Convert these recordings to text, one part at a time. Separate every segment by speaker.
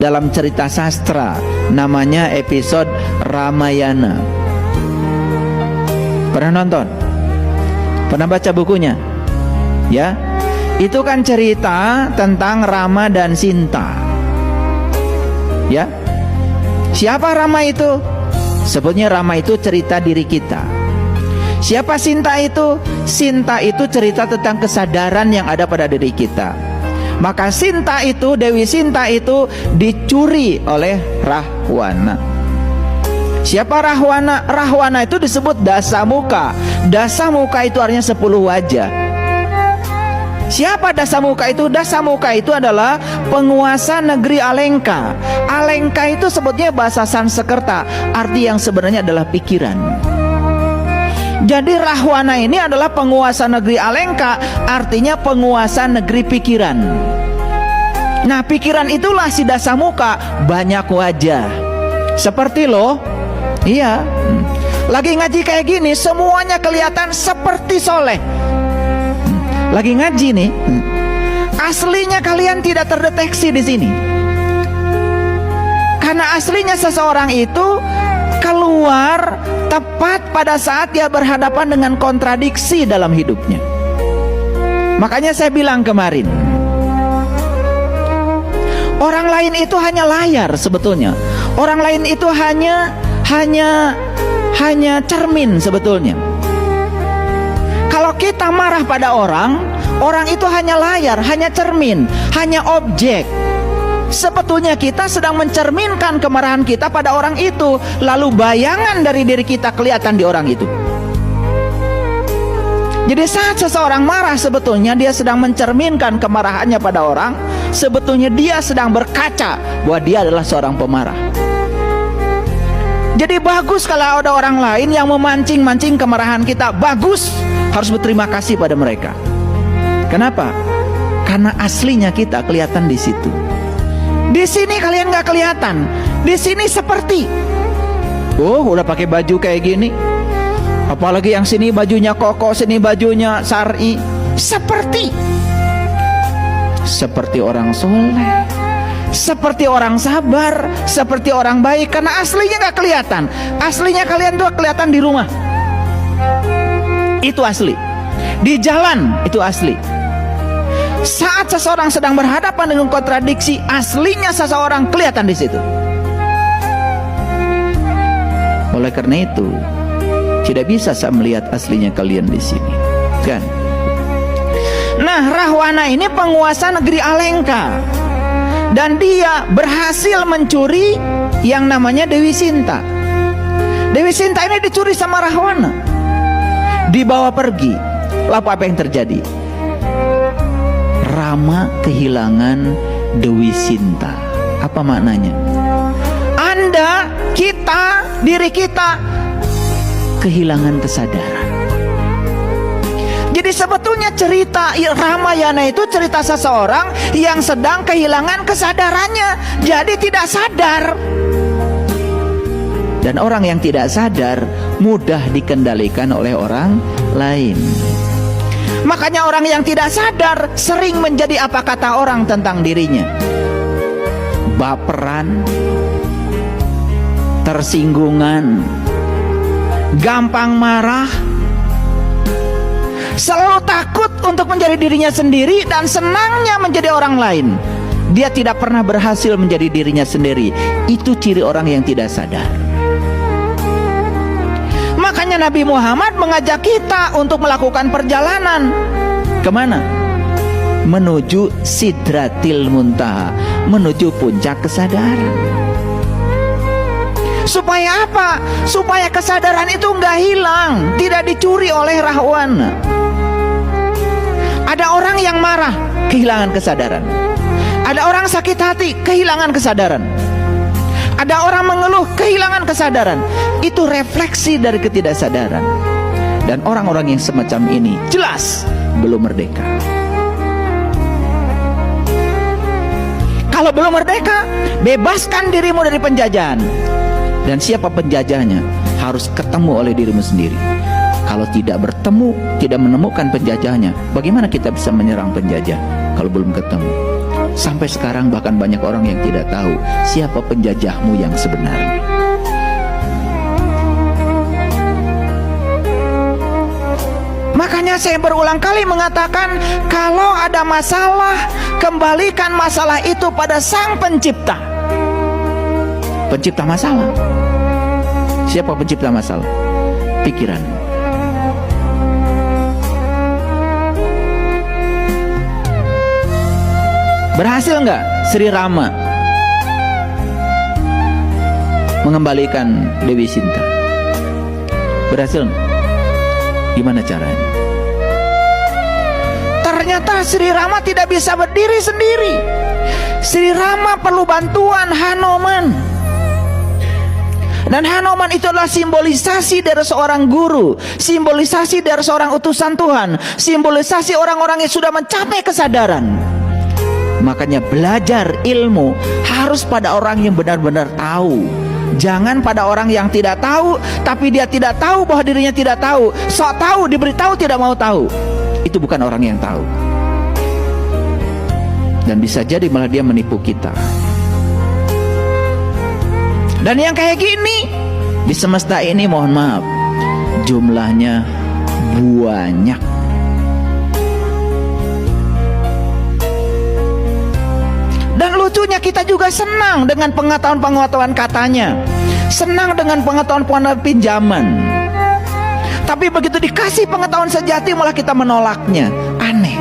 Speaker 1: dalam cerita sastra, namanya episode Ramayana. Pernah nonton? Pernah baca bukunya? Ya, itu kan cerita tentang Rama dan Sinta. Ya, siapa Rama itu? Sebetulnya Rama itu cerita diri kita. Siapa Sinta itu? Sinta itu cerita tentang kesadaran yang ada pada diri kita. Maka Sinta itu, Dewi Sinta itu dicuri oleh Rahwana. Siapa Rahwana? Rahwana itu disebut Dasamuka. Dasamuka itu artinya 10 wajah. Siapa Dasamuka itu? Dasamuka itu adalah penguasa negeri Alengka. Alengka itu sebetulnya bahasa Sanskerta, arti yang sebenarnya adalah pikiran. Jadi Rahwana ini adalah penguasa negeri Alengka, artinya penguasa negeri pikiran. Nah, pikiran itulah si Dasamuka, banyak wajah. Seperti lo, iya, lagi ngaji kayak gini, semuanya kelihatan seperti soleh. Lagi ngaji nih, aslinya kalian tidak terdeteksi di sini. Karena aslinya seseorang itu keluar tepat pada saat dia berhadapan dengan kontradiksi dalam hidupnya. Makanya saya bilang kemarin, orang lain itu hanya layar sebetulnya. Orang lain itu hanya cermin sebetulnya. Kalau kita marah pada orang, orang itu hanya layar, hanya cermin, hanya objek. Sebetulnya kita sedang mencerminkan kemarahan kita pada orang itu, lalu bayangan dari diri kita kelihatan di orang itu. Jadi saat seseorang marah, sebetulnya dia sedang mencerminkan kemarahannya pada orang. Sebetulnya dia sedang berkaca bahwa dia adalah seorang pemarah. Jadi bagus kalau ada orang lain yang memancing-mancing kemarahan kita. Bagus, harus berterima kasih pada mereka. Kenapa? Karena aslinya kita kelihatan di situ. Di sini kalian nggak kelihatan. Di sini seperti, oh, udah pakai baju kayak gini. Apalagi yang sini bajunya koko, sini bajunya syar'i. Seperti orang soleh, seperti orang sabar, seperti orang baik. Karena aslinya nggak kelihatan. Aslinya kalian tuh kelihatan di rumah. Itu asli. Di jalan itu asli. Saat seseorang sedang berhadapan dengan kontradiksi, aslinya seseorang kelihatan di situ. Oleh karena itu, tidak bisa saya melihat aslinya kalian di sini, kan? Nah, Rahwana ini penguasa negeri Alengka, dan dia berhasil mencuri yang namanya Dewi Sinta. Dewi Sinta ini dicuri sama Rahwana, dibawa pergi. Lalu apa yang terjadi? Rama kehilangan Dewi Sinta. Apa maknanya? Anda, kita, diri kita kehilangan kesadaran. Jadi sebetulnya cerita Ramayana itu cerita seseorang yang sedang kehilangan kesadarannya, jadi tidak sadar. Dan orang yang tidak sadar mudah dikendalikan oleh orang lain. Makanya orang yang tidak sadar sering menjadi apa kata orang tentang dirinya: baperan, tersinggungan, gampang marah, selalu takut untuk menjadi dirinya sendiri, dan senangnya menjadi orang lain. Dia tidak pernah berhasil menjadi dirinya sendiri. Itu ciri orang yang tidak sadar. Makanya Nabi Muhammad mengajak kita untuk melakukan perjalanan. Kemana? Menuju Sidratil Muntaha, menuju puncak kesadaran. Supaya apa? Supaya kesadaran itu nggak hilang, tidak dicuri oleh Rahwana. Ada orang yang marah, kehilangan kesadaran. Ada orang sakit hati, kehilangan kesadaran. Ada orang mengeluh, kehilangan kesadaran. Itu refleksi dari ketidaksadaran. Dan orang-orang yang semacam ini jelas belum merdeka. Kalau belum merdeka, bebaskan dirimu dari penjajahan. Dan siapa penjajahnya harus ketemu oleh dirimu sendiri. Kalau tidak bertemu, tidak menemukan penjajahnya, bagaimana kita bisa menyerang penjajah kalau belum ketemu? Sampai sekarang bahkan banyak orang yang tidak tahu siapa penjajahmu yang sebenarnya. Makanya saya berulang kali mengatakan, kalau ada masalah, kembalikan masalah itu pada Sang Pencipta. Pencipta masalah. Siapa pencipta masalah? Pikiran. Berhasil nggak Sri Rama mengembalikan Dewi Sinta? Berhasil nggak? Gimana caranya? Ternyata Sri Rama tidak bisa berdiri sendiri. Sri Rama perlu bantuan Hanuman. Dan Hanuman itu adalah simbolisasi dari seorang guru, simbolisasi dari seorang utusan Tuhan, simbolisasi orang-orang yang sudah mencapai kesadaran. Makanya belajar ilmu harus pada orang yang benar-benar tahu. Jangan pada orang yang tidak tahu, tapi dia tidak tahu bahwa dirinya tidak tahu. Sok tahu, diberitahu tidak mau tahu. Itu bukan orang yang tahu. Dan bisa jadi malah dia menipu kita. Dan yang kayak gini di semesta ini, mohon maaf, jumlahnya banyak. Dan lucunya kita juga senang dengan pengetahuan-pengetahuan katanya, senang dengan pengetahuan-pengetahuan pinjaman. Tapi begitu dikasih pengetahuan sejati malah kita menolaknya. Aneh.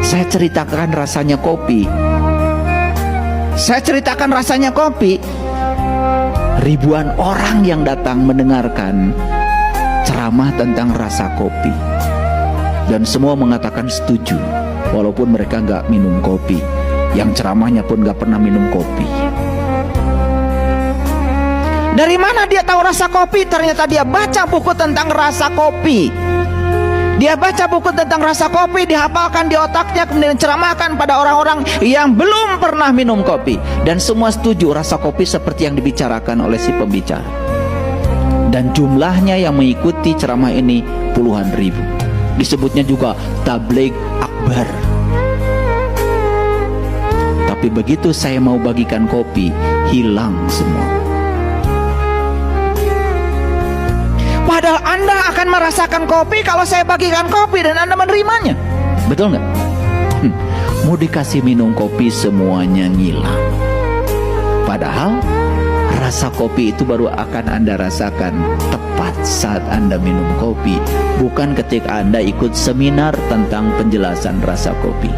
Speaker 1: Saya ceritakan rasanya kopi. Saya ceritakan rasanya kopi. Ribuan orang yang datang mendengarkan ceramah tentang rasa kopi. Dan semua mengatakan setuju, walaupun mereka nggak minum kopi. Yang ceramahnya pun nggak pernah minum kopi. Dari mana dia tahu rasa kopi? Ternyata dia baca buku tentang rasa kopi. Dia baca buku tentang rasa kopi, dihafalkan di otaknya, kemudian ceramahkan pada orang-orang yang belum pernah minum kopi. Dan semua setuju rasa kopi seperti yang dibicarakan oleh si pembicara. Dan jumlahnya yang mengikuti ceramah ini puluhan ribu. Disebutnya juga tabligh akbar. Tapi begitu saya mau bagikan kopi, hilang semua. Padahal Anda akan merasakan kopi kalau saya bagikan kopi dan Anda menerimanya. Betul nggak? Mau dikasih minum kopi semuanya ngilang. Padahal rasa kopi itu baru akan Anda rasakan tepat saat Anda minum kopi, bukan ketika Anda ikut seminar tentang penjelasan rasa kopi.